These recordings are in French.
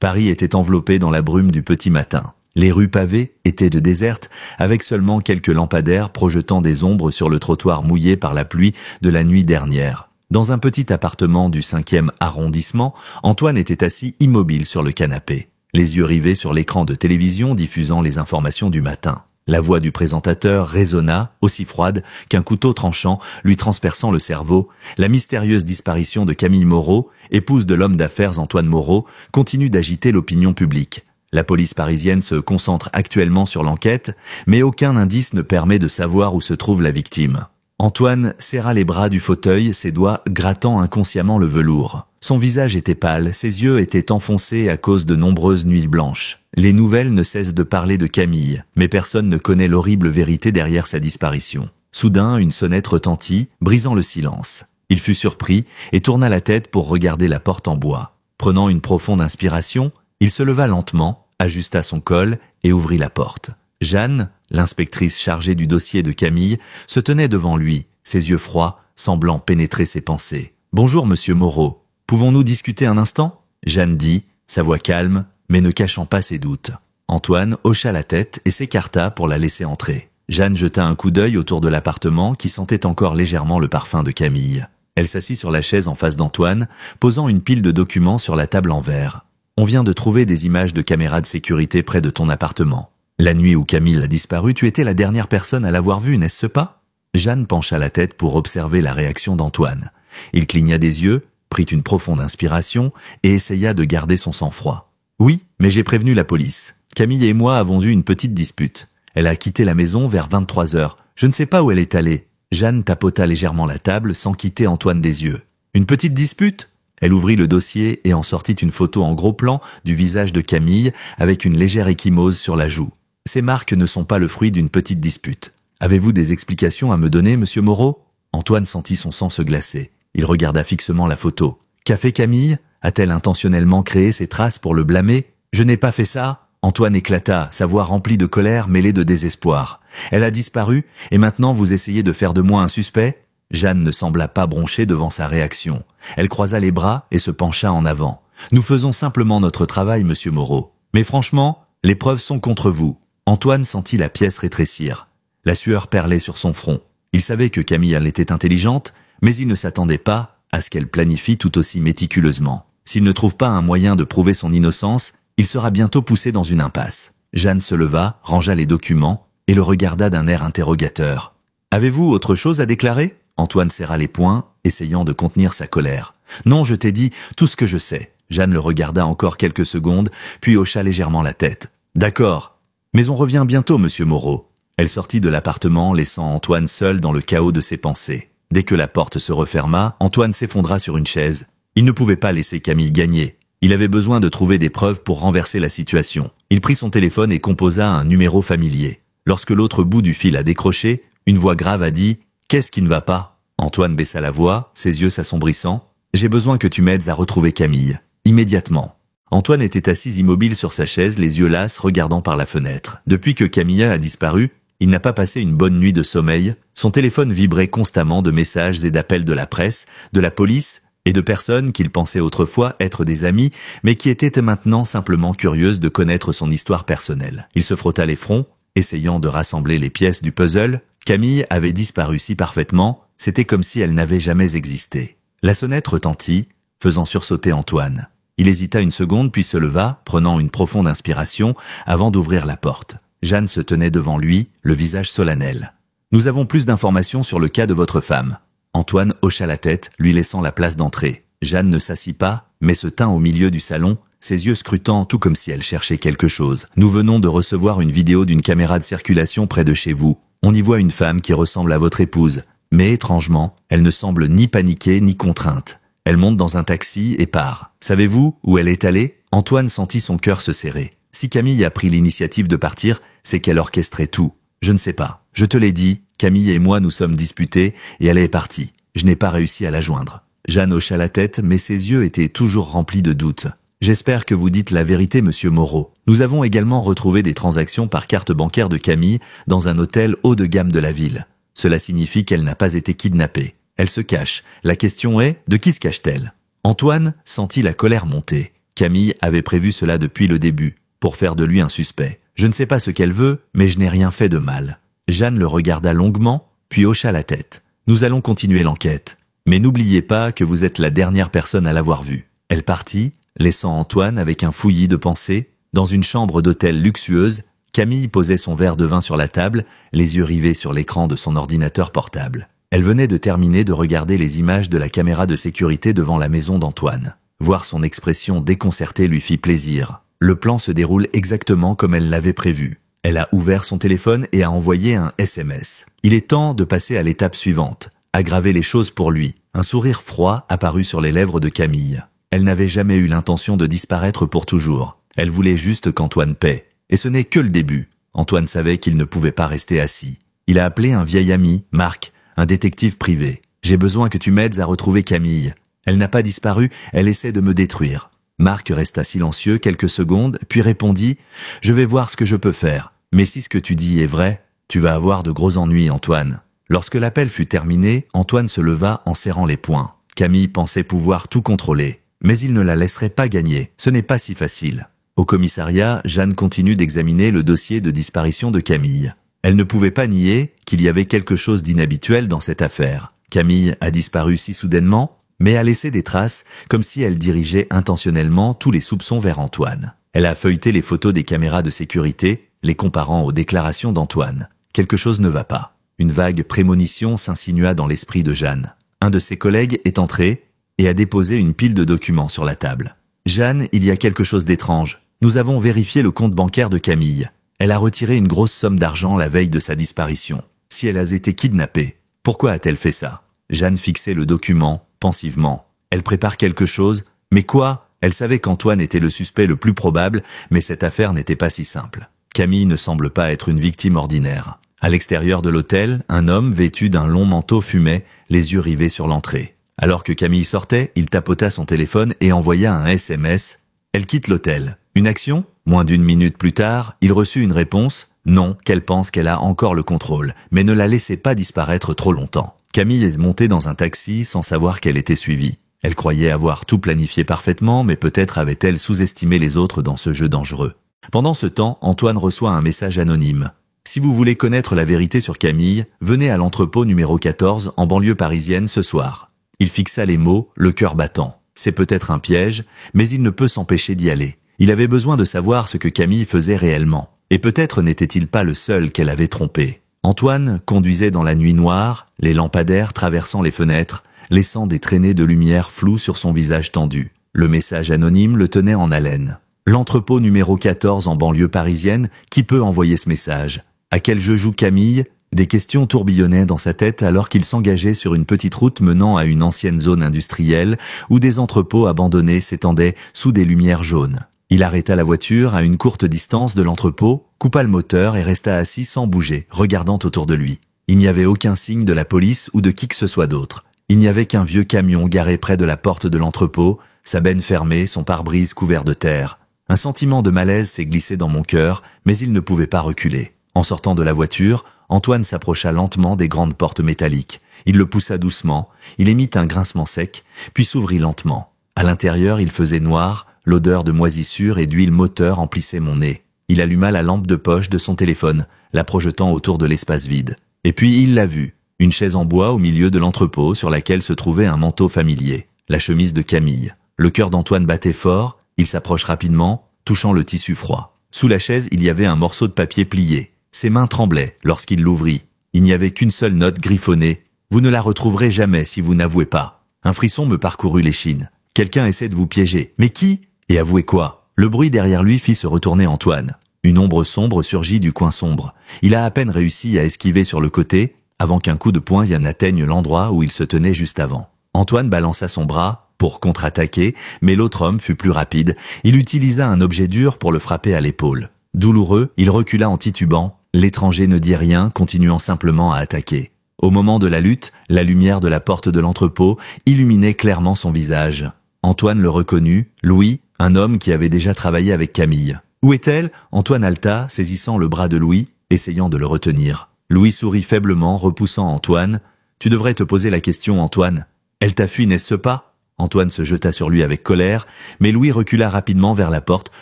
Paris était enveloppé dans la brume du petit matin. Les rues pavées étaient désertes, avec seulement quelques lampadaires projetant des ombres sur le trottoir mouillé par la pluie de la nuit dernière. Dans un petit appartement du 5e arrondissement, Antoine était assis immobile sur le canapé, les yeux rivés sur l'écran de télévision diffusant les informations du matin. La voix du présentateur résonna, aussi froide qu'un couteau tranchant lui transperçant le cerveau. La mystérieuse disparition de Camille Moreau, épouse de l'homme d'affaires Antoine Moreau, continue d'agiter l'opinion publique. La police parisienne se concentre actuellement sur l'enquête, mais aucun indice ne permet de savoir où se trouve la victime. Antoine serra les bras du fauteuil, ses doigts grattant inconsciemment le velours. Son visage était pâle, ses yeux étaient enfoncés à cause de nombreuses nuits blanches. Les nouvelles ne cessent de parler de Camille, mais personne ne connaît l'horrible vérité derrière sa disparition. Soudain, une sonnette retentit, brisant le silence. Il fut surpris et tourna la tête pour regarder la porte en bois. Prenant une profonde inspiration, il se leva lentement, ajusta son col et ouvrit la porte. Jeanne, l'inspectrice chargée du dossier de Camille, se tenait devant lui, ses yeux froids, semblant pénétrer ses pensées. « Bonjour, monsieur Moreau. Pouvons-nous discuter un instant ?» Jeanne dit, sa voix calme, mais ne cachant pas ses doutes. Antoine hocha la tête et s'écarta pour la laisser entrer. Jeanne jeta un coup d'œil autour de l'appartement qui sentait encore légèrement le parfum de Camille. Elle s'assit sur la chaise en face d'Antoine, posant une pile de documents sur la table en verre. « On vient de trouver des images de caméras de sécurité près de ton appartement. La nuit où Camille a disparu, tu étais la dernière personne à l'avoir vue, n'est-ce pas ?» Jeanne pencha la tête pour observer la réaction d'Antoine. Il cligna des yeux, prit une profonde inspiration et essaya de garder son sang-froid. « Oui, mais j'ai prévenu la police. Camille et moi avons eu une petite dispute. Elle a quitté la maison vers 23 heures. Je ne sais pas où elle est allée. » Jeanne tapota légèrement la table sans quitter Antoine des yeux. « Une petite dispute ?» Elle ouvrit le dossier et en sortit une photo en gros plan du visage de Camille avec une légère ecchymose sur la joue. Ces marques ne sont pas le fruit d'une petite dispute. Avez-vous des explications à me donner, monsieur Moreau ? Antoine sentit son sang se glacer. Il regarda fixement la photo. Qu'a fait Camille ? A-t-elle intentionnellement créé ces traces pour le blâmer ? Je n'ai pas fait ça. Antoine éclata, sa voix remplie de colère mêlée de désespoir. Elle a disparu et maintenant vous essayez de faire de moi un suspect ? Jeanne ne sembla pas broncher devant sa réaction. Elle croisa les bras et se pencha en avant. Nous faisons simplement notre travail, monsieur Moreau. Mais franchement, les preuves sont contre vous. Antoine sentit la pièce rétrécir. La sueur perlait sur son front. Il savait que Camille était intelligente, mais il ne s'attendait pas à ce qu'elle planifie tout aussi méticuleusement. S'il ne trouve pas un moyen de prouver son innocence, il sera bientôt poussé dans une impasse. Jeanne se leva, rangea les documents et le regarda d'un air interrogateur. « Avez-vous autre chose à déclarer ?» Antoine serra les poings, essayant de contenir sa colère. « Non, je t'ai dit tout ce que je sais. » Jeanne le regarda encore quelques secondes, puis hocha légèrement la tête. « D'accord. Mais on revient bientôt, monsieur Moreau. » Elle sortit de l'appartement, laissant Antoine seul dans le chaos de ses pensées. Dès que la porte se referma, Antoine s'effondra sur une chaise. Il ne pouvait pas laisser Camille gagner. Il avait besoin de trouver des preuves pour renverser la situation. Il prit son téléphone et composa un numéro familier. Lorsque l'autre bout du fil a décroché, une voix grave a dit « Qu'est-ce qui ne va pas ?» Antoine baissa la voix, ses yeux s'assombrissant. « J'ai besoin que tu m'aides à retrouver Camille. Immédiatement. » Antoine était assis immobile sur sa chaise, les yeux lasses, regardant par la fenêtre. Depuis que Camille a disparu, il n'a pas passé une bonne nuit de sommeil. Son téléphone vibrait constamment de messages et d'appels de la presse, de la police et de personnes qu'il pensait autrefois être des amis, mais qui étaient maintenant simplement curieuses de connaître son histoire personnelle. Il se frotta les fronts, essayant de rassembler les pièces du puzzle. Camille avait disparu si parfaitement, c'était comme si elle n'avait jamais existé. La sonnette retentit, faisant sursauter Antoine. Il hésita une seconde puis se leva, prenant une profonde inspiration avant d'ouvrir la porte. Jeanne se tenait devant lui, le visage solennel. « Nous avons plus d'informations sur le cas de votre femme. » Antoine hocha la tête, lui laissant la place d'entrée. Jeanne ne s'assit pas, mais se tint au milieu du salon, ses yeux scrutant tout comme si elle cherchait quelque chose. « Nous venons de recevoir une vidéo d'une caméra de circulation près de chez vous. On y voit une femme qui ressemble à votre épouse. Mais étrangement, elle ne semble ni paniquée ni contrainte. Elle monte dans un taxi et part. Savez-vous où elle est allée ? Antoine sentit son cœur se serrer. Si Camille a pris l'initiative de partir, c'est qu'elle orchestrait tout. Je ne sais pas. Je te l'ai dit, Camille et moi nous sommes disputés et elle est partie. Je n'ai pas réussi à la joindre. Jeanne hocha la tête, mais ses yeux étaient toujours remplis de doutes. J'espère que vous dites la vérité, monsieur Moreau. Nous avons également retrouvé des transactions par carte bancaire de Camille dans un hôtel haut de gamme de la ville. Cela signifie qu'elle n'a pas été kidnappée. Elle se cache. La question est, de qui se cache-t-elle ? Antoine sentit la colère monter. Camille avait prévu cela depuis le début, pour faire de lui un suspect. Je ne sais pas ce qu'elle veut, mais je n'ai rien fait de mal. Jeanne le regarda longuement, puis hocha la tête. Nous allons continuer l'enquête. Mais n'oubliez pas que vous êtes la dernière personne à l'avoir vue. Elle partit, laissant Antoine avec un fouillis de pensées. Dans une chambre d'hôtel luxueuse, Camille posait son verre de vin sur la table, les yeux rivés sur l'écran de son ordinateur portable. Elle venait de terminer de regarder les images de la caméra de sécurité devant la maison d'Antoine. Voir son expression déconcertée lui fit plaisir. Le plan se déroule exactement comme elle l'avait prévu. Elle a ouvert son téléphone et a envoyé un SMS. Il est temps de passer à l'étape suivante, aggraver les choses pour lui. Un sourire froid apparut sur les lèvres de Camille. Elle n'avait jamais eu l'intention de disparaître pour toujours. Elle voulait juste qu'Antoine paie. Et ce n'est que le début. Antoine savait qu'il ne pouvait pas rester assis. Il a appelé un vieil ami, Marc, un détective privé. « J'ai besoin que tu m'aides à retrouver Camille. Elle n'a pas disparu, elle essaie de me détruire. » Marc resta silencieux quelques secondes, puis répondit « Je vais voir ce que je peux faire. Mais si ce que tu dis est vrai, tu vas avoir de gros ennuis, Antoine. » Lorsque l'appel fut terminé, Antoine se leva en serrant les poings. Camille pensait pouvoir tout contrôler. Mais il ne la laisserait pas gagner. Ce n'est pas si facile. Au commissariat, Jeanne continue d'examiner le dossier de disparition de Camille. Elle ne pouvait pas nier qu'il y avait quelque chose d'inhabituel dans cette affaire. Camille a disparu si soudainement, mais a laissé des traces, comme si elle dirigeait intentionnellement tous les soupçons vers Antoine. Elle a feuilleté les photos des caméras de sécurité, les comparant aux déclarations d'Antoine. Quelque chose ne va pas. Une vague prémonition s'insinua dans l'esprit de Jeanne. Un de ses collègues est entré et a déposé une pile de documents sur la table. « Jeanne, il y a quelque chose d'étrange. Nous avons vérifié le compte bancaire de Camille. Elle a retiré une grosse somme d'argent la veille de sa disparition. Si elle a été kidnappée, pourquoi a-t-elle fait ça ?» Jeanne fixait le document, pensivement. Elle prépare quelque chose, mais quoi ? Elle savait qu'Antoine était le suspect le plus probable, mais cette affaire n'était pas si simple. Camille ne semble pas être une victime ordinaire. À l'extérieur de l'hôtel, un homme vêtu d'un long manteau fumait, les yeux rivés sur l'entrée. Alors que Camille sortait, il tapota son téléphone et envoya un SMS. Elle quitte l'hôtel. Une action ? Moins d'une minute plus tard, il reçut une réponse. Non, qu'elle pense qu'elle a encore le contrôle, mais ne la laissez pas disparaître trop longtemps. Camille est montée dans un taxi sans savoir qu'elle était suivie. Elle croyait avoir tout planifié parfaitement, mais peut-être avait-elle sous-estimé les autres dans ce jeu dangereux. Pendant ce temps, Antoine reçoit un message anonyme. Si vous voulez connaître la vérité sur Camille, venez à l'entrepôt numéro 14 en banlieue parisienne ce soir. Il fixa les mots, le cœur battant. C'est peut-être un piège, mais il ne peut s'empêcher d'y aller. Il avait besoin de savoir ce que Camille faisait réellement. Et peut-être n'était-il pas le seul qu'elle avait trompé. Antoine conduisait dans la nuit noire, les lampadaires traversant les fenêtres, laissant des traînées de lumière floues sur son visage tendu. Le message anonyme le tenait en haleine. L'entrepôt numéro 14 en banlieue parisienne, qui peut envoyer ce message ? À quel jeu joue Camille ? Des questions tourbillonnaient dans sa tête alors qu'il s'engageait sur une petite route menant à une ancienne zone industrielle où des entrepôts abandonnés s'étendaient sous des lumières jaunes. Il arrêta la voiture à une courte distance de l'entrepôt, coupa le moteur et resta assis sans bouger, regardant autour de lui. Il n'y avait aucun signe de la police ou de qui que ce soit d'autre. Il n'y avait qu'un vieux camion garé près de la porte de l'entrepôt, sa benne fermée, son pare-brise couvert de terre. Un sentiment de malaise s'est glissé dans mon cœur, mais il ne pouvait pas reculer. En sortant de la voiture, Antoine s'approcha lentement des grandes portes métalliques. Il le poussa doucement, il émit un grincement sec, puis s'ouvrit lentement. À l'intérieur, il faisait noir, l'odeur de moisissure et d'huile moteur emplissait mon nez. Il alluma la lampe de poche de son téléphone, la projetant autour de l'espace vide. Et puis il l'a vue, une chaise en bois au milieu de l'entrepôt sur laquelle se trouvait un manteau familier, la chemise de Camille. Le cœur d'Antoine battait fort, il s'approche rapidement, touchant le tissu froid. Sous la chaise, il y avait un morceau de papier plié. Ses mains tremblaient lorsqu'il l'ouvrit. Il n'y avait qu'une seule note griffonnée. « Vous ne la retrouverez jamais si vous n'avouez pas. » Un frisson me parcourut l'échine. Quelqu'un essaie de vous piéger. Mais qui ? Et avouez quoi ? Le bruit derrière lui fit se retourner Antoine. Une ombre sombre surgit du coin sombre. Il a à peine réussi à esquiver sur le côté, avant qu'un coup de poing n'atteigne l'endroit où il se tenait juste avant. Antoine balança son bras pour contre-attaquer, mais l'autre homme fut plus rapide. Il utilisa un objet dur pour le frapper à l'épaule. Douloureux, il recula en titubant. L'étranger ne dit rien, continuant simplement à attaquer. Au moment de la lutte, la lumière de la porte de l'entrepôt illuminait clairement son visage. Antoine le reconnut, Louis, un homme qui avait déjà travaillé avec Camille. « Où est-elle » Antoine halta, saisissant le bras de Louis, essayant de le retenir. Louis sourit faiblement, repoussant Antoine. « Tu devrais te poser la question, Antoine. Elle t'a fui, n'est-ce pas ?» Antoine se jeta sur lui avec colère, mais Louis recula rapidement vers la porte,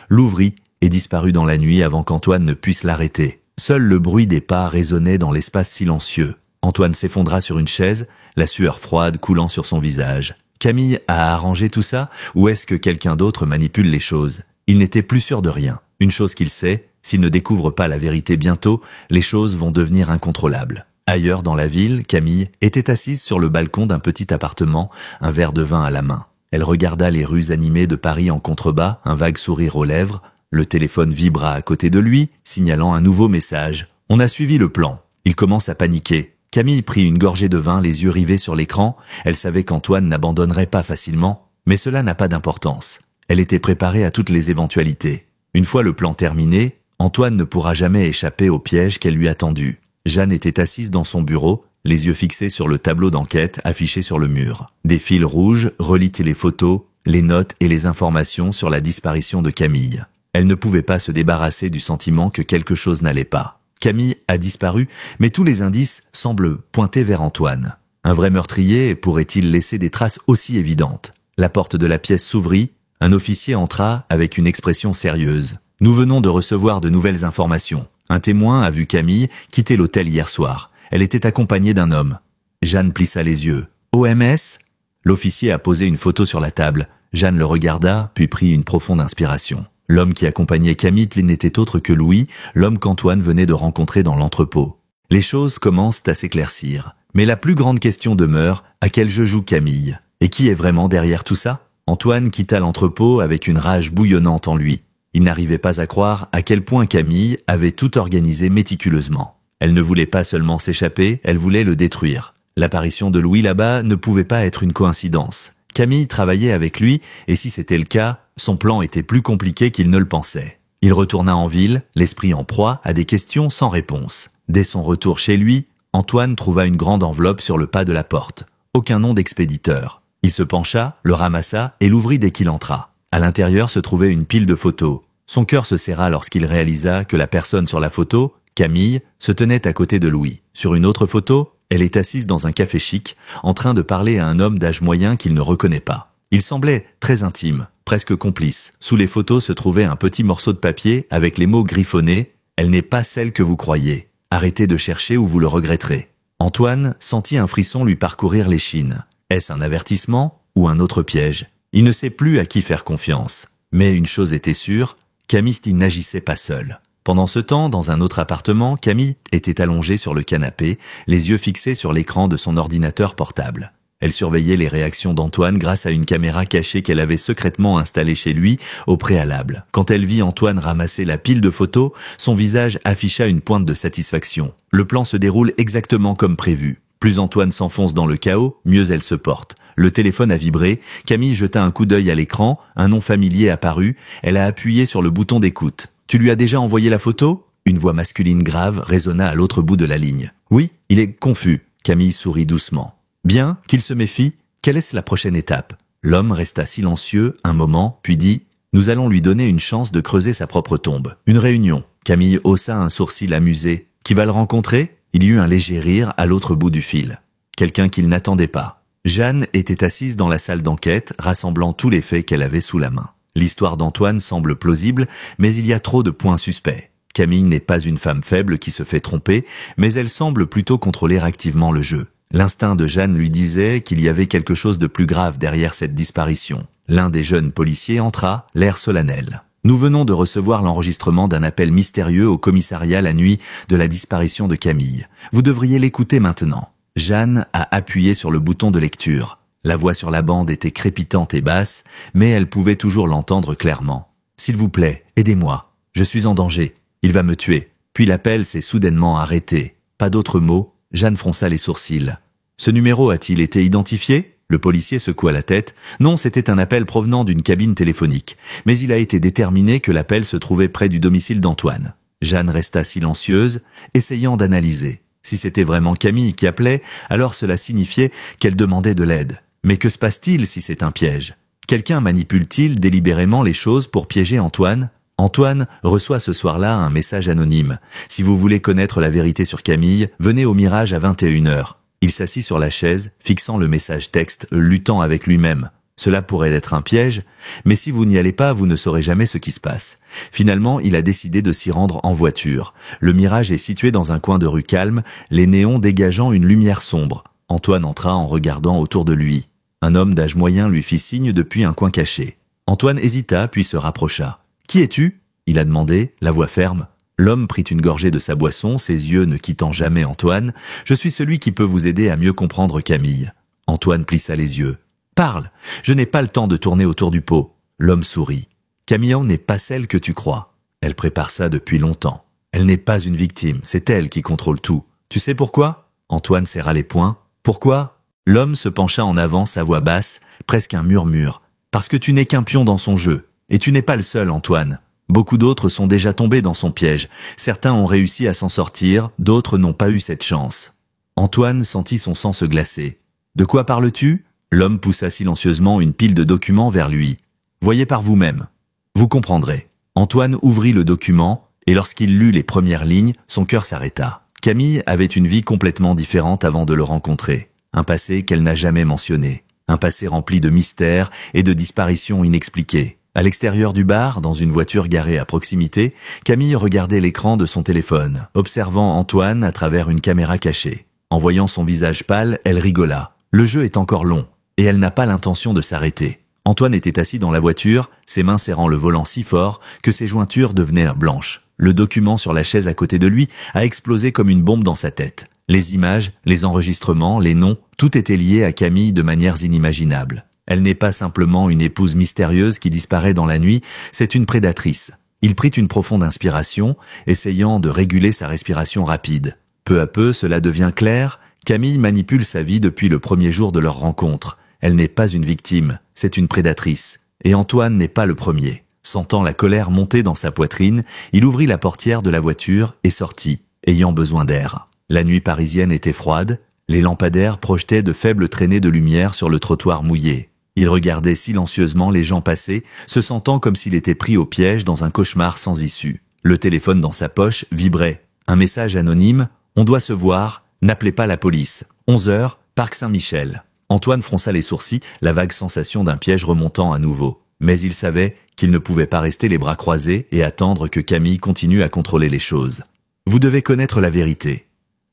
l'ouvrit et disparut dans la nuit avant qu'Antoine ne puisse l'arrêter. Seul le bruit des pas résonnait dans l'espace silencieux. Antoine s'effondra sur une chaise, la sueur froide coulant sur son visage. Camille a arrangé tout ça, ou est-ce que quelqu'un d'autre manipule les choses? Il n'était plus sûr de rien. Une chose qu'il sait, s'il ne découvre pas la vérité bientôt, les choses vont devenir incontrôlables. Ailleurs dans la ville, Camille était assise sur le balcon d'un petit appartement, un verre de vin à la main. Elle regarda les rues animées de Paris en contrebas, un vague sourire aux lèvres. Le téléphone vibra à côté de lui, signalant un nouveau message. On a suivi le plan. Il commence à paniquer. Camille prit une gorgée de vin, les yeux rivés sur l'écran. Elle savait qu'Antoine n'abandonnerait pas facilement, mais cela n'a pas d'importance. Elle était préparée à toutes les éventualités. Une fois le plan terminé, Antoine ne pourra jamais échapper au piège qu'elle lui a tendu. Jeanne était assise dans son bureau, les yeux fixés sur le tableau d'enquête affiché sur le mur. Des fils rouges relitaient les photos, les notes et les informations sur la disparition de Camille. Elle ne pouvait pas se débarrasser du sentiment que quelque chose n'allait pas. Camille a disparu, mais tous les indices semblent pointer vers Antoine. Un vrai meurtrier pourrait-il laisser des traces aussi évidentes? La porte de la pièce s'ouvrit, un officier entra avec une expression sérieuse. « Nous venons de recevoir de nouvelles informations. Un témoin a vu Camille quitter l'hôtel hier soir. Elle était accompagnée d'un homme. » Jeanne plissa les yeux. « OMS ?» L'officier a posé une photo sur la table. Jeanne le regarda, puis prit une profonde inspiration. L'homme qui accompagnait Camille n'était autre que Louis, l'homme qu'Antoine venait de rencontrer dans l'entrepôt. Les choses commencent à s'éclaircir. Mais la plus grande question demeure, à quel jeu joue Camille? Et qui est vraiment derrière tout ça? Antoine quitta l'entrepôt avec une rage bouillonnante en lui. Il n'arrivait pas à croire à quel point Camille avait tout organisé méticuleusement. Elle ne voulait pas seulement s'échapper, elle voulait le détruire. L'apparition de Louis là-bas ne pouvait pas être une coïncidence. Camille travaillait avec lui, et si c'était le cas, son plan était plus compliqué qu'il ne le pensait. Il retourna en ville, l'esprit en proie à des questions sans réponse. Dès son retour chez lui, Antoine trouva une grande enveloppe sur le pas de la porte. Aucun nom d'expéditeur. Il se pencha, le ramassa et l'ouvrit dès qu'il entra. À l'intérieur se trouvait une pile de photos. Son cœur se serra lorsqu'il réalisa que la personne sur la photo, Camille, se tenait à côté de Louis. Sur une autre photo, elle est assise dans un café chic, en train de parler à un homme d'âge moyen qu'il ne reconnaît pas. Il semblait très intime, presque complice. Sous les photos se trouvait un petit morceau de papier avec les mots griffonnés « Elle n'est pas celle que vous croyez. Arrêtez de chercher ou vous le regretterez. » Antoine sentit un frisson lui parcourir l'échine. Est-ce un avertissement ou un autre piège? Il ne sait plus à qui faire confiance. Mais une chose était sûre, Camille n'agissait pas seule. Pendant ce temps, dans un autre appartement, Camille était allongée sur le canapé, les yeux fixés sur l'écran de son ordinateur portable. Elle surveillait les réactions d'Antoine grâce à une caméra cachée qu'elle avait secrètement installée chez lui au préalable. Quand elle vit Antoine ramasser la pile de photos, son visage afficha une pointe de satisfaction. Le plan se déroule exactement comme prévu. Plus Antoine s'enfonce dans le chaos, mieux elle se porte. Le téléphone a vibré, Camille jeta un coup d'œil à l'écran, un nom familier apparut, elle a appuyé sur le bouton d'écoute. « Tu lui as déjà envoyé la photo ?» Une voix masculine grave résonna à l'autre bout de la ligne. « Oui, il est confus. » Camille sourit doucement. « Bien, qu'il se méfie. Quelle est la prochaine étape ?» L'homme resta silencieux un moment, puis dit « Nous allons lui donner une chance de creuser sa propre tombe. Une réunion. » Camille haussa un sourcil amusé. « Qui va le rencontrer ?» Il y eut un léger rire à l'autre bout du fil. Quelqu'un qu'il n'attendait pas. Jeanne était assise dans la salle d'enquête, rassemblant tous les faits qu'elle avait sous la main. L'histoire d'Antoine semble plausible, mais il y a trop de points suspects. Camille n'est pas une femme faible qui se fait tromper, mais elle semble plutôt contrôler activement le jeu. L'instinct de Jeanne lui disait qu'il y avait quelque chose de plus grave derrière cette disparition. L'un des jeunes policiers entra, l'air solennel. « Nous venons de recevoir l'enregistrement d'un appel mystérieux au commissariat la nuit de la disparition de Camille. Vous devriez l'écouter maintenant. » Jeanne a appuyé sur le bouton de lecture. La voix sur la bande était crépitante et basse, mais elle pouvait toujours l'entendre clairement. « S'il vous plaît, aidez-moi. Je suis en danger. Il va me tuer. » Puis l'appel s'est soudainement arrêté. Pas d'autres mots. Jeanne fronça les sourcils. « Ce numéro a-t-il été identifié ?» Le policier secoua la tête. Non, c'était un appel provenant d'une cabine téléphonique. Mais il a été déterminé que l'appel se trouvait près du domicile d'Antoine. Jeanne resta silencieuse, essayant d'analyser. Si c'était vraiment Camille qui appelait, alors cela signifiait qu'elle demandait de l'aide. Mais que se passe-t-il si c'est un piège? Quelqu'un manipule-t-il délibérément les choses pour piéger Antoine? Antoine reçoit ce soir-là un message anonyme. Si vous voulez connaître la vérité sur Camille, venez au Mirage à 21h. Il s'assit sur la chaise, fixant le message texte, luttant avec lui-même. Cela pourrait être un piège, mais si vous n'y allez pas, vous ne saurez jamais ce qui se passe. Finalement, il a décidé de s'y rendre en voiture. Le Mirage est situé dans un coin de rue calme, les néons dégageant une lumière sombre. Antoine entra en regardant autour de lui. Un homme d'âge moyen lui fit signe depuis un coin caché. Antoine hésita, puis se rapprocha. « Qui es-tu » il a demandé, la voix ferme. L'homme prit une gorgée de sa boisson, ses yeux ne quittant jamais Antoine. « Je suis celui qui peut vous aider à mieux comprendre Camille. » Antoine plissa les yeux. « Parle, je n'ai pas le temps de tourner autour du pot. » L'homme sourit. « Camille n'est pas celle que tu crois. Elle prépare ça depuis longtemps. Elle n'est pas une victime, c'est elle qui contrôle tout. Tu sais pourquoi ?» Antoine serra les poings. « Pourquoi ?» L'homme se pencha en avant, sa voix basse, presque un murmure. « Parce que tu n'es qu'un pion dans son jeu. Et tu n'es pas le seul, Antoine. Beaucoup d'autres sont déjà tombés dans son piège. Certains ont réussi à s'en sortir, d'autres n'ont pas eu cette chance. » Antoine sentit son sang se glacer. « De quoi parles-tu » L'homme poussa silencieusement une pile de documents vers lui. « Voyez par vous-même. Vous comprendrez. » Antoine ouvrit le document, et lorsqu'il lut les premières lignes, son cœur s'arrêta. Camille avait une vie complètement différente avant de le rencontrer. Un passé qu'elle n'a jamais mentionné. Un passé rempli de mystères et de disparitions inexpliquées. À l'extérieur du bar, dans une voiture garée à proximité, Camille regardait l'écran de son téléphone, observant Antoine à travers une caméra cachée. En voyant son visage pâle, elle rigola. Le jeu est encore long, et elle n'a pas l'intention de s'arrêter. Antoine était assis dans la voiture, ses mains serrant le volant si fort que ses jointures devenaient blanches. Le document sur la chaise à côté de lui a explosé comme une bombe dans sa tête. Les images, les enregistrements, les noms, tout était lié à Camille de manières inimaginables. Elle n'est pas simplement une épouse mystérieuse qui disparaît dans la nuit, c'est une prédatrice. Il prit une profonde inspiration, essayant de réguler sa respiration rapide. Peu à peu, cela devient clair, Camille manipule sa vie depuis le premier jour de leur rencontre. Elle n'est pas une victime, c'est une prédatrice. Et Antoine n'est pas le premier. Sentant la colère monter dans sa poitrine, il ouvrit la portière de la voiture et sortit, ayant besoin d'air. La nuit parisienne était froide, les lampadaires projetaient de faibles traînées de lumière sur le trottoir mouillé. Il regardait silencieusement les gens passer, se sentant comme s'il était pris au piège dans un cauchemar sans issue. Le téléphone dans sa poche vibrait. Un message anonyme, « On doit se voir, n'appelez pas la police. 11h, Parc Saint-Michel. » Antoine fronça les sourcils, la vague sensation d'un piège remontant à nouveau. Mais il savait qu'il ne pouvait pas rester les bras croisés et attendre que Camille continue à contrôler les choses. Vous devez connaître la vérité.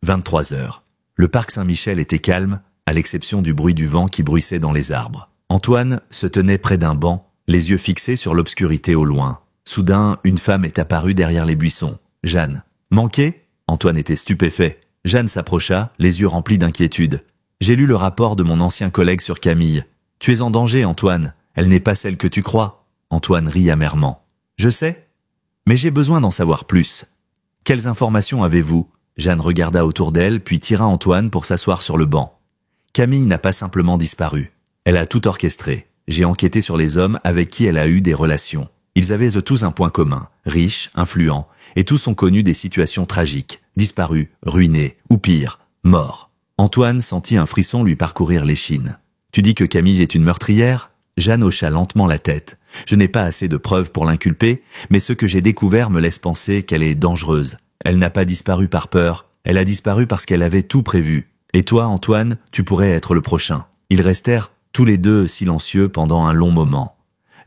23h. Le parc Saint-Michel était calme, à l'exception du bruit du vent qui bruissait dans les arbres. Antoine se tenait près d'un banc, les yeux fixés sur l'obscurité au loin. Soudain, une femme est apparue derrière les buissons. Jeanne. Manqué ? Antoine était stupéfait. Jeanne s'approcha, les yeux remplis d'inquiétude. J'ai lu le rapport de mon ancien collègue sur Camille. Tu es en danger, Antoine. Elle n'est pas celle que tu crois. Antoine rit amèrement. Je sais, mais j'ai besoin d'en savoir plus. Quelles informations avez-vous ? Jeanne regarda autour d'elle, puis tira Antoine pour s'asseoir sur le banc. Camille n'a pas simplement disparu. Elle a tout orchestré. J'ai enquêté sur les hommes avec qui elle a eu des relations. Ils avaient tous un point commun, riches, influents, et tous ont connu des situations tragiques, disparus, ruinés, ou pire, morts. Antoine sentit un frisson lui parcourir l'échine. « Tu dis que Camille est une meurtrière ?» Jeanne hocha lentement la tête. « Je n'ai pas assez de preuves pour l'inculper, mais ce que j'ai découvert me laisse penser qu'elle est dangereuse. Elle n'a pas disparu par peur, elle a disparu parce qu'elle avait tout prévu. Et toi, Antoine, tu pourrais être le prochain. » Ils restèrent tous les deux silencieux pendant un long moment.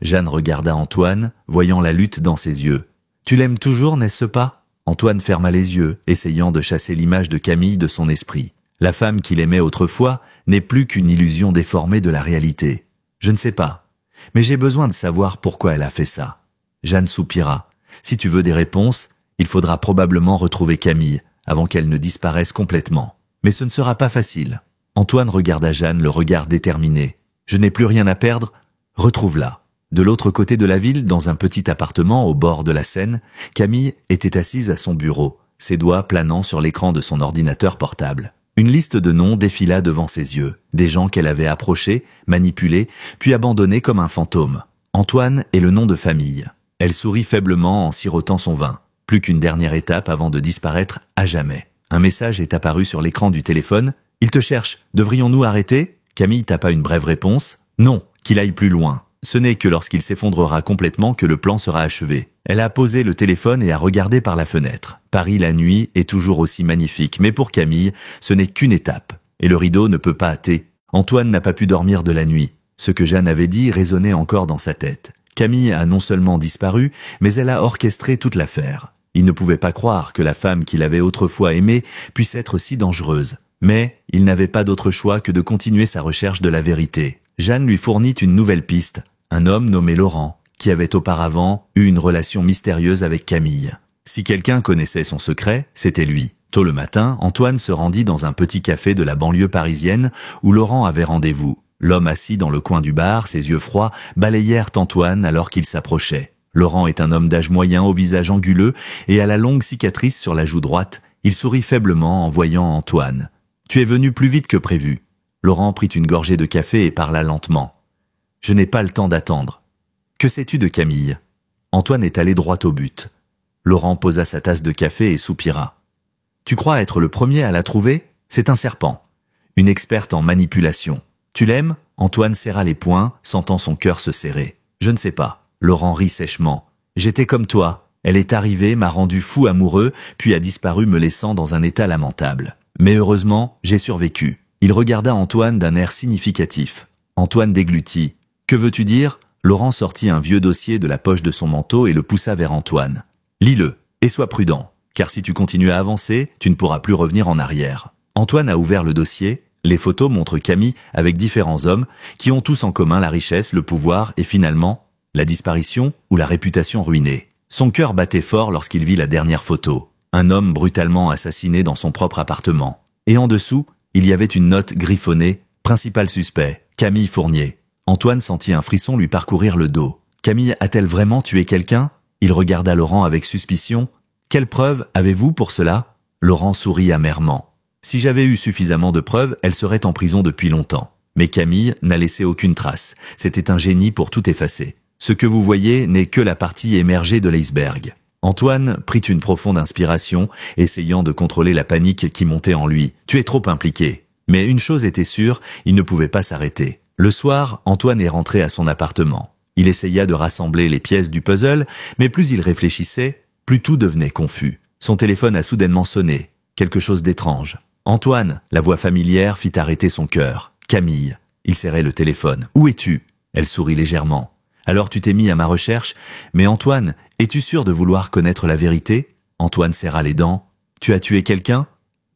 Jeanne regarda Antoine, voyant la lutte dans ses yeux. « Tu l'aimes toujours, n'est-ce pas ?» Antoine ferma les yeux, essayant de chasser l'image de Camille de son esprit. La femme qu'il aimait autrefois n'est plus qu'une illusion déformée de la réalité. Je ne sais pas, mais j'ai besoin de savoir pourquoi elle a fait ça. Jeanne soupira. Si tu veux des réponses, il faudra probablement retrouver Camille avant qu'elle ne disparaisse complètement. Mais ce ne sera pas facile. Antoine regarda Jeanne, le regard déterminé. Je n'ai plus rien à perdre, retrouve-la. De l'autre côté de la ville, dans un petit appartement au bord de la Seine, Camille était assise à son bureau, ses doigts planant sur l'écran de son ordinateur portable. Une liste de noms défila devant ses yeux, des gens qu'elle avait approchés, manipulés, puis abandonnés comme un fantôme. Antoine est le nom de famille. Elle sourit faiblement en sirotant son vin. Plus qu'une dernière étape avant de disparaître à jamais. Un message est apparu sur l'écran du téléphone. « Il te cherche. Devrions-nous arrêter ?» Camille tapa une brève réponse. « Non, qu'il aille plus loin. Ce n'est que lorsqu'il s'effondrera complètement que le plan sera achevé. » Elle a posé le téléphone et a regardé par la fenêtre. Paris la nuit est toujours aussi magnifique, mais pour Camille, ce n'est qu'une étape. Et le rideau ne peut pas hâter. Antoine n'a pas pu dormir de la nuit. Ce que Jeanne avait dit résonnait encore dans sa tête. Camille a non seulement disparu, mais elle a orchestré toute l'affaire. Il ne pouvait pas croire que la femme qu'il avait autrefois aimée puisse être si dangereuse. Mais il n'avait pas d'autre choix que de continuer sa recherche de la vérité. Jeanne lui fournit une nouvelle piste, un homme nommé Laurent, qui avait auparavant eu une relation mystérieuse avec Camille. Si quelqu'un connaissait son secret, c'était lui. Tôt le matin, Antoine se rendit dans un petit café de la banlieue parisienne où Laurent avait rendez-vous. L'homme assis dans le coin du bar, ses yeux froids, balayèrent Antoine alors qu'il s'approchait. Laurent est un homme d'âge moyen au visage anguleux et à la longue cicatrice sur la joue droite. Il sourit faiblement en voyant Antoine. « Tu es venu plus vite que prévu. » Laurent prit une gorgée de café et parla lentement. « Je n'ai pas le temps d'attendre. »« Que sais-tu de Camille ?» Antoine est allé droit au but. Laurent posa sa tasse de café et soupira. « Tu crois être le premier à la trouver ? C'est un serpent. Une experte en manipulation. Tu l'aimes ?» Antoine serra les poings, sentant son cœur se serrer. « Je ne sais pas. » Laurent rit sèchement. « J'étais comme toi. Elle est arrivée, m'a rendu fou amoureux, puis a disparu me laissant dans un état lamentable. Mais heureusement, j'ai survécu. » Il regarda Antoine d'un air significatif. Antoine déglutit. « Que veux-tu dire ?» Laurent sortit un vieux dossier de la poche de son manteau et le poussa vers Antoine. « Lis-le, et sois prudent, car si tu continues à avancer, tu ne pourras plus revenir en arrière. » Antoine a ouvert le dossier. Les photos montrent Camille avec différents hommes qui ont tous en commun la richesse, le pouvoir et finalement la disparition ou la réputation ruinée. Son cœur battait fort lorsqu'il vit la dernière photo. Un homme brutalement assassiné dans son propre appartement. Et en dessous, il y avait une note griffonnée, principal suspect, Camille Fournier. Antoine sentit un frisson lui parcourir le dos. Camille a-t-elle vraiment tué quelqu'un ? Il regarda Laurent avec suspicion. Quelle preuve avez-vous pour cela ? Laurent sourit amèrement. Si j'avais eu suffisamment de preuves, elle serait en prison depuis longtemps. Mais Camille n'a laissé aucune trace. C'était un génie pour tout effacer. Ce que vous voyez n'est que la partie émergée de l'iceberg. Antoine prit une profonde inspiration, essayant de contrôler la panique qui montait en lui. Tu es trop impliqué. Mais une chose était sûre, il ne pouvait pas s'arrêter. Le soir, Antoine est rentré à son appartement. Il essaya de rassembler les pièces du puzzle, mais plus il réfléchissait, plus tout devenait confus. Son téléphone a soudainement sonné. Quelque chose d'étrange. Antoine, la voix familière fit arrêter son cœur. Camille. Il serrait le téléphone. Où es-tu ? Elle sourit légèrement. Alors tu t'es mis à ma recherche, mais Antoine, es-tu sûr de vouloir connaître la vérité ? Antoine serra les dents. Tu as tué quelqu'un ?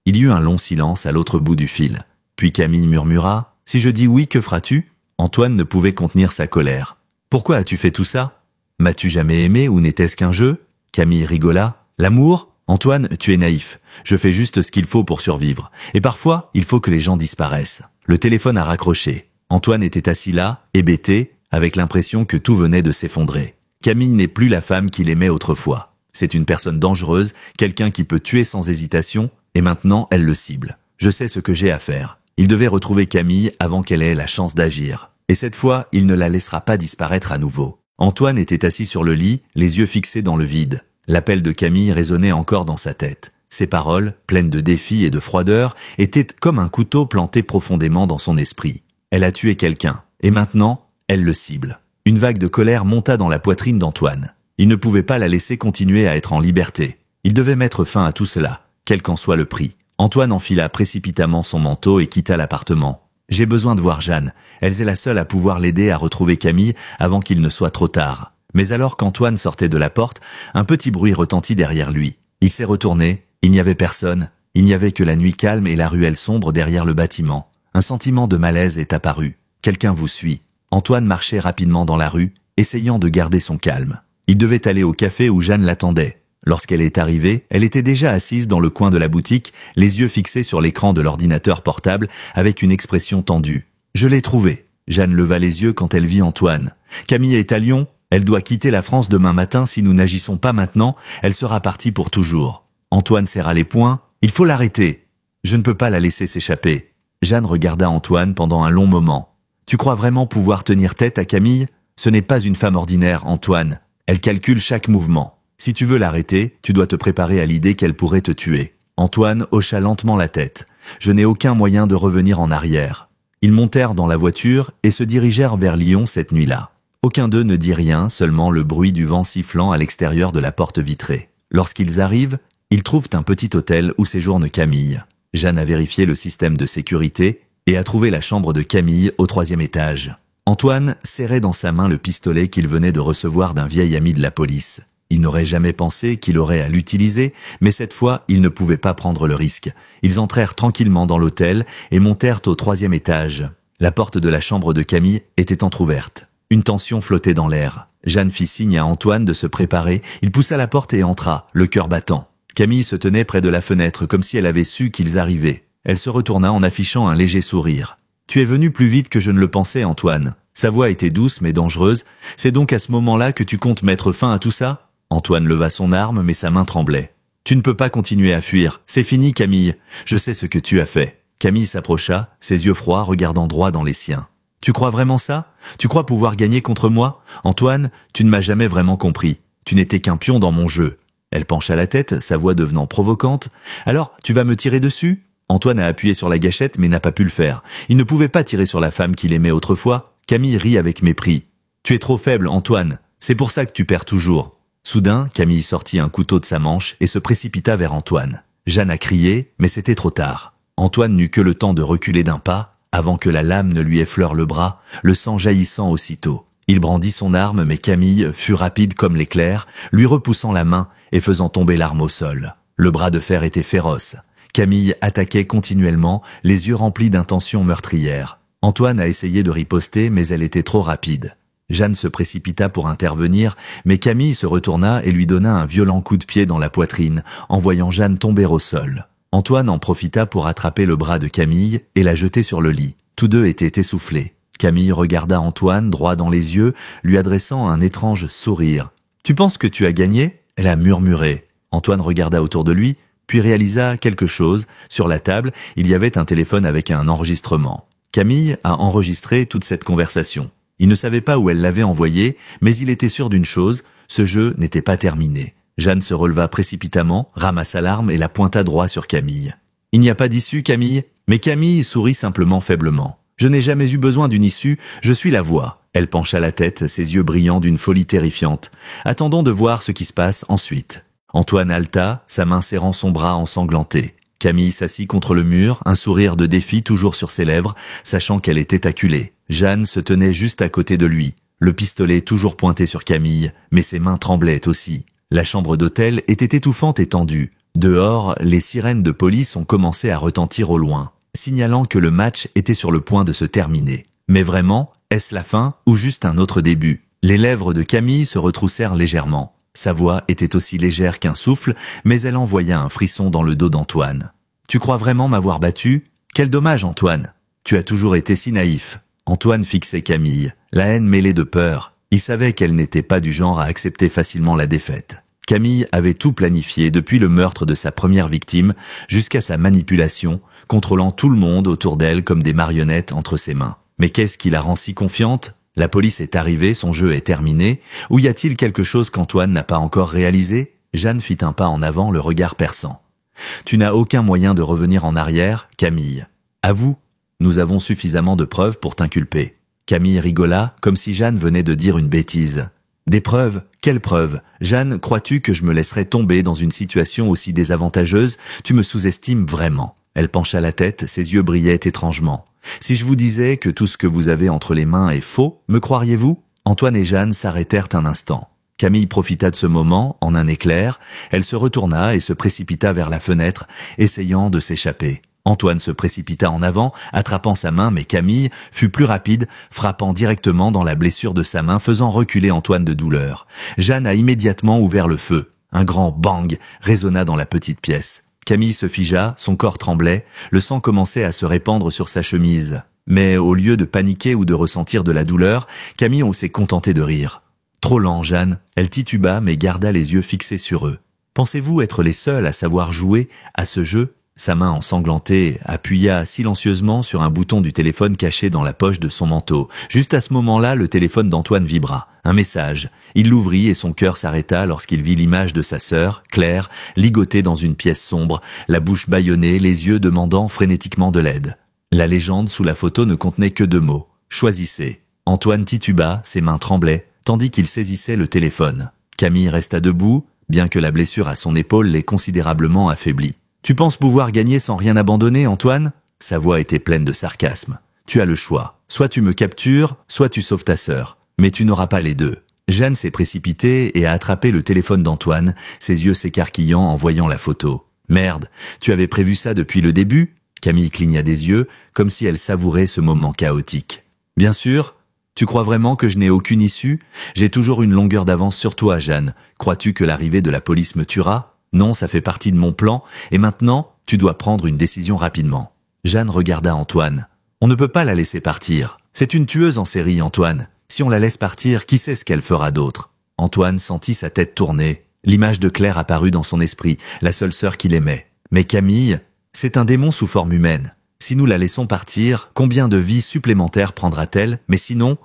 Il y eut un long silence à l'autre bout du fil. Puis Camille murmura. Si je dis oui, que feras-tu ? Antoine ne pouvait contenir sa colère. Pourquoi as-tu fait tout ça ? M'as-tu jamais aimé ou n'était-ce qu'un jeu ? Camille rigola. L'amour ? Antoine, tu es naïf. Je fais juste ce qu'il faut pour survivre. Et parfois, il faut que les gens disparaissent. Le téléphone a raccroché. Antoine était assis là, hébété, avec l'impression que tout venait de s'effondrer. Camille n'est plus la femme qu'il aimait autrefois. C'est une personne dangereuse, quelqu'un qui peut tuer sans hésitation, et maintenant elle le cible. Je sais ce que j'ai à faire. Il devait retrouver Camille avant qu'elle ait la chance d'agir. Et cette fois, il ne la laissera pas disparaître à nouveau. Antoine était assis sur le lit, les yeux fixés dans le vide. L'appel de Camille résonnait encore dans sa tête. Ses paroles, pleines de défis et de froideur, étaient comme un couteau planté profondément dans son esprit. Elle a tué quelqu'un, et maintenant, elle le cible. Une vague de colère monta dans la poitrine d'Antoine. Il ne pouvait pas la laisser continuer à être en liberté. Il devait mettre fin à tout cela, quel qu'en soit le prix. Antoine enfila précipitamment son manteau et quitta l'appartement. « J'ai besoin de voir Jeanne. Elle est la seule à pouvoir l'aider à retrouver Camille avant qu'il ne soit trop tard. » Mais alors qu'Antoine sortait de la porte, un petit bruit retentit derrière lui. Il s'est retourné. Il n'y avait personne. Il n'y avait que la nuit calme et la ruelle sombre derrière le bâtiment. Un sentiment de malaise est apparu. Quelqu'un vous suit. Antoine marchait rapidement dans la rue, essayant de garder son calme. Il devait aller au café où Jeanne l'attendait. Lorsqu'elle est arrivée, elle était déjà assise dans le coin de la boutique, les yeux fixés sur l'écran de l'ordinateur portable, avec une expression tendue. « Je l'ai trouvée !» Jeanne leva les yeux quand elle vit Antoine. « Camille est à Lyon. Elle doit quitter la France demain matin. Si nous n'agissons pas maintenant, elle sera partie pour toujours. » Antoine serra les poings. « Il faut l'arrêter. Je ne peux pas la laisser s'échapper. » Jeanne regarda Antoine pendant un long moment. « Tu crois vraiment pouvoir tenir tête à Camille ? Ce n'est pas une femme ordinaire, Antoine. Elle calcule chaque mouvement. Si tu veux l'arrêter, tu dois te préparer à l'idée qu'elle pourrait te tuer. » Antoine hocha lentement la tête. « Je n'ai aucun moyen de revenir en arrière. » Ils montèrent dans la voiture et se dirigèrent vers Lyon cette nuit-là. Aucun d'eux ne dit rien, seulement le bruit du vent sifflant à l'extérieur de la porte vitrée. Lorsqu'ils arrivent, ils trouvent un petit hôtel où séjourne Camille. Jeanne a vérifié le système de sécurité et a trouvé la chambre de Camille au 3e étage. Antoine serrait dans sa main le pistolet qu'il venait de recevoir d'un vieil ami de la police. Il n'aurait jamais pensé qu'il aurait à l'utiliser, mais cette fois, il ne pouvait pas prendre le risque. Ils entrèrent tranquillement dans l'hôtel et montèrent au 3e étage. La porte de la chambre de Camille était entr'ouverte. Une tension flottait dans l'air. Jeanne fit signe à Antoine de se préparer. Il poussa la porte et entra, le cœur battant. Camille se tenait près de la fenêtre comme si elle avait su qu'ils arrivaient. Elle se retourna en affichant un léger sourire. « Tu es venu plus vite que je ne le pensais, Antoine. » Sa voix était douce mais dangereuse. « C'est donc à ce moment-là que tu comptes mettre fin à tout ça ?» Antoine leva son arme mais sa main tremblait. « Tu ne peux pas continuer à fuir. C'est fini, Camille. Je sais ce que tu as fait. » Camille s'approcha, ses yeux froids regardant droit dans les siens. « Tu crois vraiment ça? Tu crois pouvoir gagner contre moi? Antoine, tu ne m'as jamais vraiment compris. Tu n'étais qu'un pion dans mon jeu. » Elle pencha la tête, sa voix devenant provocante. « Alors, tu vas me tirer dessus ?» Antoine a appuyé sur la gâchette mais n'a pas pu le faire. Il ne pouvait pas tirer sur la femme qu'il aimait autrefois. Camille rit avec mépris. « Tu es trop faible, Antoine. C'est pour ça que tu perds toujours. » Soudain, Camille sortit un couteau de sa manche et se précipita vers Antoine. Jeanne a crié, mais c'était trop tard. Antoine n'eut que le temps de reculer d'un pas, avant que la lame ne lui effleure le bras, le sang jaillissant aussitôt. Il brandit son arme, mais Camille fut rapide comme l'éclair, lui repoussant la main et faisant tomber l'arme au sol. Le bras de fer était féroce. Camille attaquait continuellement, les yeux remplis d'intentions meurtrières. Antoine a essayé de riposter, mais elle était trop rapide. Jeanne se précipita pour intervenir, mais Camille se retourna et lui donna un violent coup de pied dans la poitrine, en voyant Jeanne tomber au sol. Antoine en profita pour attraper le bras de Camille et la jeter sur le lit. Tous deux étaient essoufflés. Camille regarda Antoine droit dans les yeux, lui adressant un étrange sourire. « Tu penses que tu as gagné ?» Elle a murmuré. Antoine regarda autour de lui, puis réalisa quelque chose. Sur la table, il y avait un téléphone avec un enregistrement. Camille a enregistré toute cette conversation. Il ne savait pas où elle l'avait envoyé, mais il était sûr d'une chose, ce jeu n'était pas terminé. Jeanne se releva précipitamment, ramassa l'arme et la pointa droit sur Camille. « Il n'y a pas d'issue, Camille ?» Mais Camille sourit simplement faiblement. « Je n'ai jamais eu besoin d'une issue, je suis la voix. » Elle pencha la tête, ses yeux brillants d'une folie terrifiante. « Attendons de voir ce qui se passe ensuite. » Antoine haleta, sa main serrant son bras ensanglanté. Camille s'assit contre le mur, un sourire de défi toujours sur ses lèvres, sachant qu'elle était acculée. Jeanne se tenait juste à côté de lui, le pistolet toujours pointé sur Camille, mais ses mains tremblaient aussi. La chambre d'hôtel était étouffante et tendue. Dehors, les sirènes de police ont commencé à retentir au loin, signalant que le match était sur le point de se terminer. Mais vraiment, est-ce la fin ou juste un autre début? Les lèvres de Camille se retroussèrent légèrement. Sa voix était aussi légère qu'un souffle, mais elle envoya un frisson dans le dos d'Antoine. « Tu crois vraiment m'avoir battu? Quel dommage, Antoine! Tu as toujours été si naïf. » Antoine fixait Camille, la haine mêlée de peur. Il savait qu'elle n'était pas du genre à accepter facilement la défaite. Camille avait tout planifié depuis le meurtre de sa première victime jusqu'à sa manipulation, contrôlant tout le monde autour d'elle comme des marionnettes entre ses mains. Mais qu'est-ce qui la rend si confiante? La police est arrivée, son jeu est terminé, ou y a-t-il quelque chose qu'Antoine n'a pas encore réalisé? Jeanne fit un pas en avant, le regard perçant. « Tu n'as aucun moyen de revenir en arrière, Camille. Avoue, nous avons suffisamment de preuves pour t'inculper. » Camille rigola, comme si Jeanne venait de dire une bêtise. « Des preuves? Quelles preuves? Jeanne, crois-tu que je me laisserais tomber dans une situation aussi désavantageuse? Tu me sous-estimes vraiment. » Elle pencha la tête, ses yeux brillaient étrangement. « Si je vous disais que tout ce que vous avez entre les mains est faux, me croiriez-vous » Antoine et Jeanne s'arrêtèrent un instant. Camille profita de ce moment, en un éclair, elle se retourna et se précipita vers la fenêtre, essayant de s'échapper. Antoine se précipita en avant, attrapant sa main, mais Camille fut plus rapide, frappant directement dans la blessure de sa main, faisant reculer Antoine de douleur. Jeanne a immédiatement ouvert le feu. Un grand bang résonna dans la petite pièce. Camille se figea, son corps tremblait, le sang commençait à se répandre sur sa chemise. Mais au lieu de paniquer ou de ressentir de la douleur, Camille s'est contenté de rire. Trop lent, Jeanne. Elle tituba mais garda les yeux fixés sur eux. Pensez-vous être les seuls à savoir jouer à ce jeu? Sa main ensanglantée appuya silencieusement sur un bouton du téléphone caché dans la poche de son manteau. Juste à ce moment-là, le téléphone d'Antoine vibra. Un message. Il l'ouvrit et son cœur s'arrêta lorsqu'il vit l'image de sa sœur, Claire, ligotée dans une pièce sombre, la bouche bâillonnée, les yeux demandant frénétiquement de l'aide. La légende sous la photo ne contenait que 2 mots. Choisissez. Antoine tituba, ses mains tremblaient, tandis qu'il saisissait le téléphone. Camille resta debout, bien que la blessure à son épaule l'ait considérablement affaibli. « Tu penses pouvoir gagner sans rien abandonner, Antoine ?» Sa voix était pleine de sarcasme. « Tu as le choix. soit tu me captures, soit tu sauves ta sœur. Mais tu n'auras pas les deux. Jeanne s'est précipitée et a attrapé le téléphone d'Antoine, ses yeux s'écarquillant en voyant la photo. Merde, tu avais prévu ça depuis le début? Camille cligna des yeux, comme si elle savourait ce moment chaotique. Bien sûr. Tu crois vraiment que je n'ai aucune issue? J'ai toujours une longueur d'avance sur toi, Jeanne. Crois-tu que l'arrivée de la police me tuera? Non, ça fait partie de mon plan, et maintenant, tu dois prendre une décision rapidement. Jeanne regarda Antoine. On ne peut pas la laisser partir. C'est une tueuse en série, Antoine. Si on la laisse partir, qui sait ce qu'elle fera d'autre? Antoine sentit sa tête tourner. L'image de Claire apparut dans son esprit, la seule sœur qu'il aimait. Mais Camille, c'est un démon sous forme humaine. Si nous la laissons partir, combien de vies supplémentaires prendra-t-elle? Mais sinon,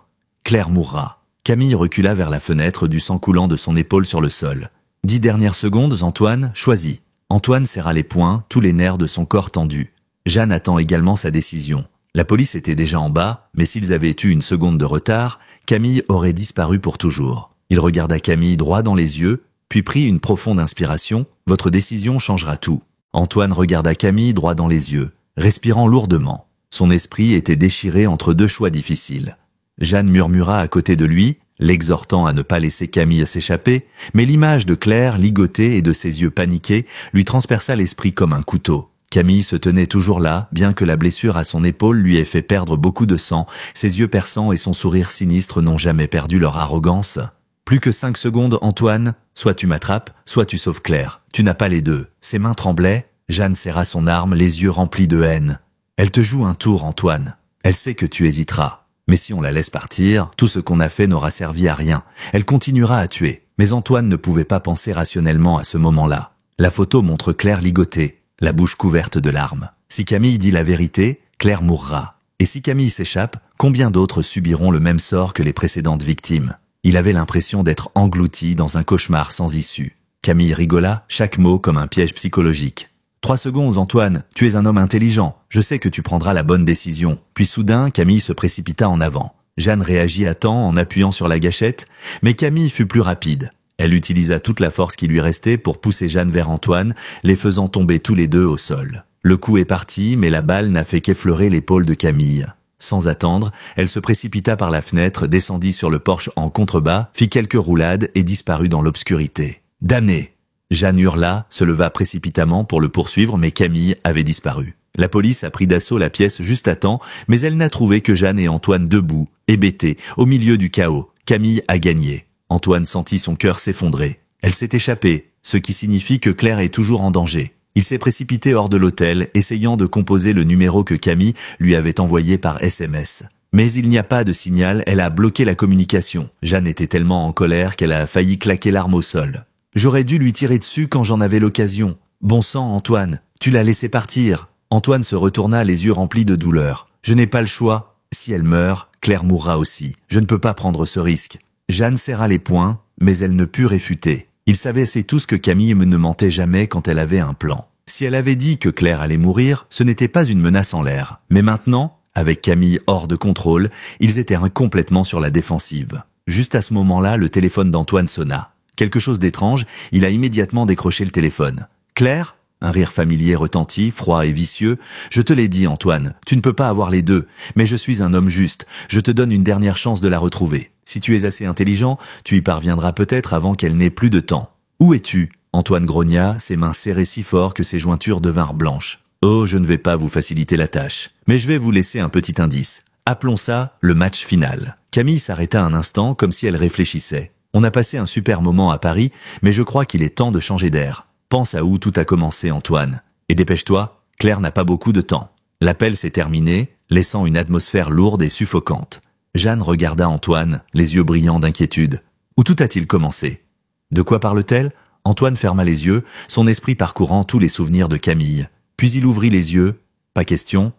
Claire mourra. Camille recula vers la fenêtre, du sang coulant de son épaule sur le sol. 10 dernières secondes, Antoine, choisis. Antoine serra les poings, tous les nerfs de son corps tendus. Jeanne attend également sa décision. La police était déjà en bas, mais s'ils avaient eu une seconde de retard, Camille aurait disparu pour toujours. Il regarda Camille droit dans les yeux, puis prit une profonde inspiration. Votre décision changera tout. Antoine regarda Camille droit dans les yeux, respirant lourdement. Son esprit était déchiré entre deux choix difficiles. Jeanne murmura à côté de lui, l'exhortant à ne pas laisser Camille s'échapper, mais l'image de Claire ligotée et de ses yeux paniqués lui transperça l'esprit comme un couteau. Camille se tenait toujours là, bien que la blessure à son épaule lui ait fait perdre beaucoup de sang, ses yeux perçants et son sourire sinistre n'ont jamais perdu leur arrogance. Plus que 5 secondes, Antoine, soit tu m'attrapes, soit tu sauves Claire. Tu n'as pas les deux. Ses mains tremblaient, Jeanne serra son arme, les yeux remplis de haine. Elle te joue un tour, Antoine. Elle sait que tu hésiteras. Mais si on la laisse partir, tout ce qu'on a fait n'aura servi à rien. Elle continuera à tuer. Mais Antoine ne pouvait pas penser rationnellement à ce moment-là. La photo montre Claire ligotée, la bouche couverte de larmes. Si Camille dit la vérité, Claire mourra. Et si Camille s'échappe, combien d'autres subiront le même sort que les précédentes victimes? Il avait l'impression d'être englouti dans un cauchemar sans issue. Camille rigola, chaque mot comme un piège psychologique. 3 secondes, Antoine, tu es un homme intelligent. Je sais que tu prendras la bonne décision. Puis soudain, Camille se précipita en avant. Jeanne réagit à temps en appuyant sur la gâchette, mais Camille fut plus rapide. Elle utilisa toute la force qui lui restait pour pousser Jeanne vers Antoine, les faisant tomber tous les deux au sol. Le coup est parti, mais la balle n'a fait qu'effleurer l'épaule de Camille. Sans attendre, elle se précipita par la fenêtre, descendit sur le porche en contrebas, fit quelques roulades et disparut dans l'obscurité. « Damné !» Jeanne hurla, se leva précipitamment pour le poursuivre, mais Camille avait disparu. La police a pris d'assaut la pièce juste à temps, mais elle n'a trouvé que Jeanne et Antoine debout, hébétés, au milieu du chaos. Camille a gagné. Antoine sentit son cœur s'effondrer. Elle s'est échappée, ce qui signifie que Claire est toujours en danger. Il s'est précipité hors de l'hôtel, essayant de composer le numéro que Camille lui avait envoyé par SMS. Mais il n'y a pas de signal, elle a bloqué la communication. Jeanne était tellement en colère qu'elle a failli claquer l'arme au sol. J'aurais dû lui tirer dessus quand j'en avais l'occasion. Bon sang, Antoine, tu l'as laissé partir. Antoine se retourna les yeux remplis de douleur. Je n'ai pas le choix. Si elle meurt, Claire mourra aussi. Je ne peux pas prendre ce risque. Jeanne serra les poings, mais elle ne put réfuter. Il savait c'est tous que Camille ne mentait jamais quand elle avait un plan. Si elle avait dit que Claire allait mourir, ce n'était pas une menace en l'air. Mais maintenant, avec Camille hors de contrôle, ils étaient complètement sur la défensive. Juste à ce moment-là, le téléphone d'Antoine sonna. Quelque chose d'étrange, il a immédiatement décroché le téléphone. « Claire ?» Un rire familier retentit, froid et vicieux. « Je te l'ai dit, Antoine, tu ne peux pas avoir les deux. Mais je suis un homme juste. Je te donne une dernière chance de la retrouver. Si tu es assez intelligent, tu y parviendras peut-être avant qu'elle n'ait plus de temps. Où es-tu » Antoine grogna, ses mains serrées si fort que ses jointures devinrent blanches. « Oh, je ne vais pas vous faciliter la tâche. Mais je vais vous laisser un petit indice. Appelons ça le match final. » Camille s'arrêta un instant comme si elle réfléchissait. On a passé un super moment à Paris, mais je crois qu'il est temps de changer d'air. Pense à où tout a commencé, Antoine. Et dépêche-toi, Claire n'a pas beaucoup de temps. L'appel s'est terminé, laissant une atmosphère lourde et suffocante. Jeanne regarda Antoine, les yeux brillants d'inquiétude. Où tout a-t-il commencé? De quoi parle-t-elle? Antoine ferma les yeux, son esprit parcourant tous les souvenirs de Camille. Puis il ouvrit les yeux. Pas question.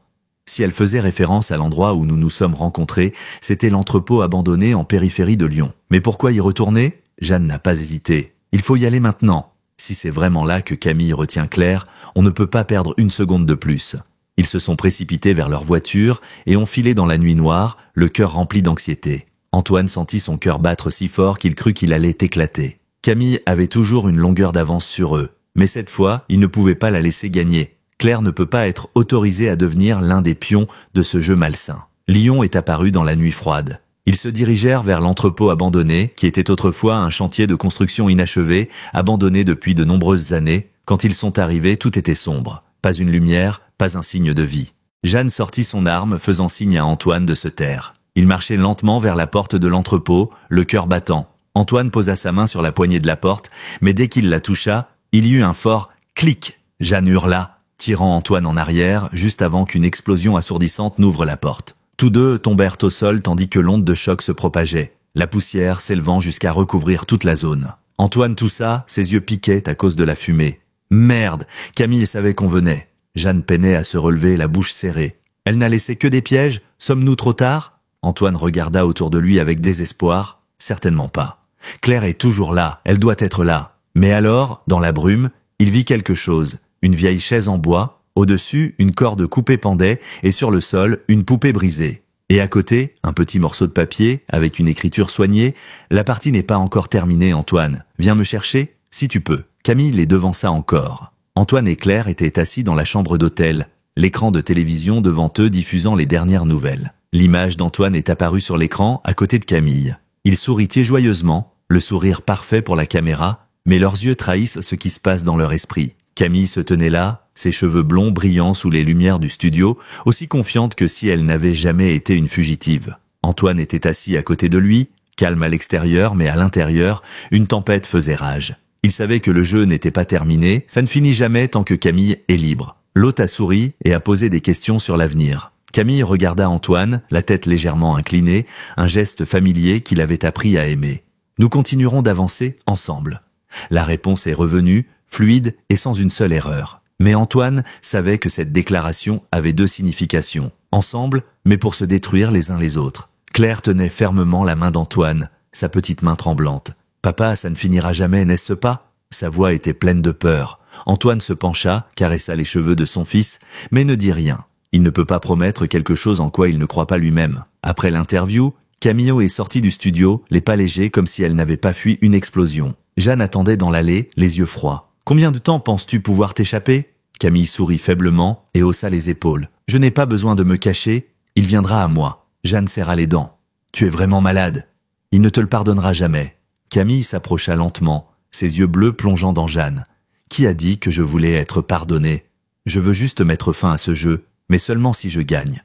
Si elle faisait référence à l'endroit où nous nous sommes rencontrés, c'était l'entrepôt abandonné en périphérie de Lyon. Mais pourquoi y retourner? Jeanne n'a pas hésité. Il faut y aller maintenant. Si c'est vraiment là que Camille retient Claire, on ne peut pas perdre une seconde de plus. Ils se sont précipités vers leur voiture et ont filé dans la nuit noire, le cœur rempli d'anxiété. Antoine sentit son cœur battre si fort qu'il crut qu'il allait éclater. Camille avait toujours une longueur d'avance sur eux. Mais cette fois, il ne pouvait pas la laisser gagner. Claire ne peut pas être autorisée à devenir l'un des pions de ce jeu malsain. Lyon est apparu dans la nuit froide. Ils se dirigèrent vers l'entrepôt abandonné, qui était autrefois un chantier de construction inachevé, abandonné depuis de nombreuses années. Quand ils sont arrivés, tout était sombre. Pas une lumière, pas un signe de vie. Jeanne sortit son arme, faisant signe à Antoine de se taire. Il marchait lentement vers la porte de l'entrepôt, le cœur battant. Antoine posa sa main sur la poignée de la porte, mais dès qu'il la toucha, il y eut un fort « clic ». Jeanne hurla, tirant Antoine en arrière, juste avant qu'une explosion assourdissante n'ouvre la porte. Tous deux tombèrent au sol tandis que l'onde de choc se propageait, la poussière s'élevant jusqu'à recouvrir toute la zone. Antoine toussa, ses yeux piquaient à cause de la fumée. Merde, Camille savait qu'on venait. Jeanne peinait à se relever, la bouche serrée. Elle n'a laissé que des pièges? Sommes-nous trop tard? Antoine regarda autour de lui avec désespoir. Certainement pas. Claire est toujours là, elle doit être là. Mais alors, dans la brume, il vit quelque chose. Une vieille chaise en bois. Au-dessus, une corde coupée pendait et sur le sol, une poupée brisée. Et à côté, un petit morceau de papier avec une écriture soignée. La partie n'est pas encore terminée, Antoine. Viens me chercher, si tu peux. Camille les devança encore. Antoine et Claire étaient assis dans la chambre d'hôtel, l'écran de télévision devant eux diffusant les dernières nouvelles. L'image d'Antoine est apparue sur l'écran à côté de Camille. Ils sourient joyeusement, le sourire parfait pour la caméra, mais leurs yeux trahissent ce qui se passe dans leur esprit. Camille se tenait là, ses cheveux blonds brillant sous les lumières du studio, aussi confiante que si elle n'avait jamais été une fugitive. Antoine était assis à côté de lui, calme à l'extérieur, mais à l'intérieur, une tempête faisait rage. Il savait que le jeu n'était pas terminé, ça ne finit jamais tant que Camille est libre. L'hôte a souri et a posé des questions sur l'avenir. Camille regarda Antoine, la tête légèrement inclinée, un geste familier qu'il avait appris à aimer. Nous continuerons d'avancer ensemble. La réponse est revenue, fluide et sans une seule erreur. Mais Antoine savait que cette déclaration avait deux significations. Ensemble, mais pour se détruire les uns les autres. Claire tenait fermement la main d'Antoine, sa petite main tremblante. « Papa, ça ne finira jamais, n'est-ce pas ?» Sa voix était pleine de peur. Antoine se pencha, caressa les cheveux de son fils, mais ne dit rien. Il ne peut pas promettre quelque chose en quoi il ne croit pas lui-même. Après l'interview, Camillo est sortie du studio, les pas légers comme si elle n'avait pas fui une explosion. Jeanne attendait dans l'allée, les yeux froids. « Combien de temps penses-tu pouvoir t'échapper ?» Camille sourit faiblement et haussa les épaules. « Je n'ai pas besoin de me cacher, il viendra à moi. » Jeanne serra les dents. « Tu es vraiment malade. Il ne te le pardonnera jamais. » Camille s'approcha lentement, ses yeux bleus plongeant dans Jeanne. « Qui a dit que je voulais être pardonné? Je veux juste mettre fin à ce jeu, mais seulement si je gagne. »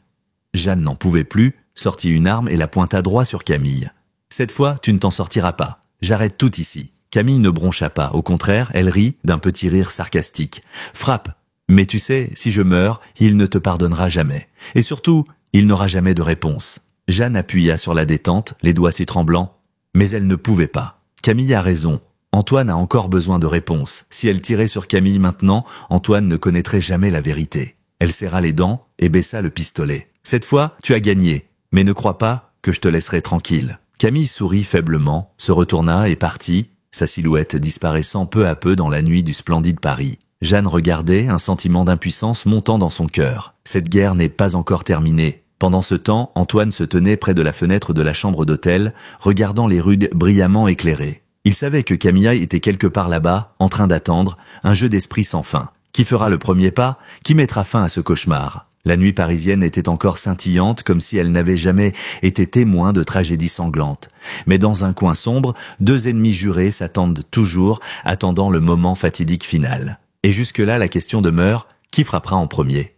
Jeanne n'en pouvait plus, sortit une arme et la pointa droit sur Camille. « Cette fois, tu ne t'en sortiras pas. J'arrête tout ici. » Camille ne broncha pas, au contraire, elle rit d'un petit rire sarcastique. « Frappe! Mais tu sais, si je meurs, il ne te pardonnera jamais. Et surtout, il n'aura jamais de réponse. » Jeanne appuya sur la détente, les doigts si tremblants. Mais elle ne pouvait pas. Camille a raison. Antoine a encore besoin de réponse. Si elle tirait sur Camille maintenant, Antoine ne connaîtrait jamais la vérité. Elle serra les dents et baissa le pistolet. « Cette fois, tu as gagné. Mais ne crois pas que je te laisserai tranquille. » Camille sourit faiblement, se retourna et partit, sa silhouette disparaissant peu à peu dans la nuit du splendide Paris. Jeanne regardait, un sentiment d'impuissance montant dans son cœur. Cette guerre n'est pas encore terminée. Pendant ce temps, Antoine se tenait près de la fenêtre de la chambre d'hôtel, regardant les rues brillamment éclairées. Il savait que Camilla était quelque part là-bas, en train d'attendre, un jeu d'esprit sans fin. Qui fera le premier pas? Qui mettra fin à ce cauchemar? La nuit parisienne était encore scintillante, comme si elle n'avait jamais été témoin de tragédies sanglantes. Mais dans un coin sombre, deux ennemis jurés s'attendent toujours, attendant le moment fatidique final. Et jusque-là, la question demeure, qui frappera en premier?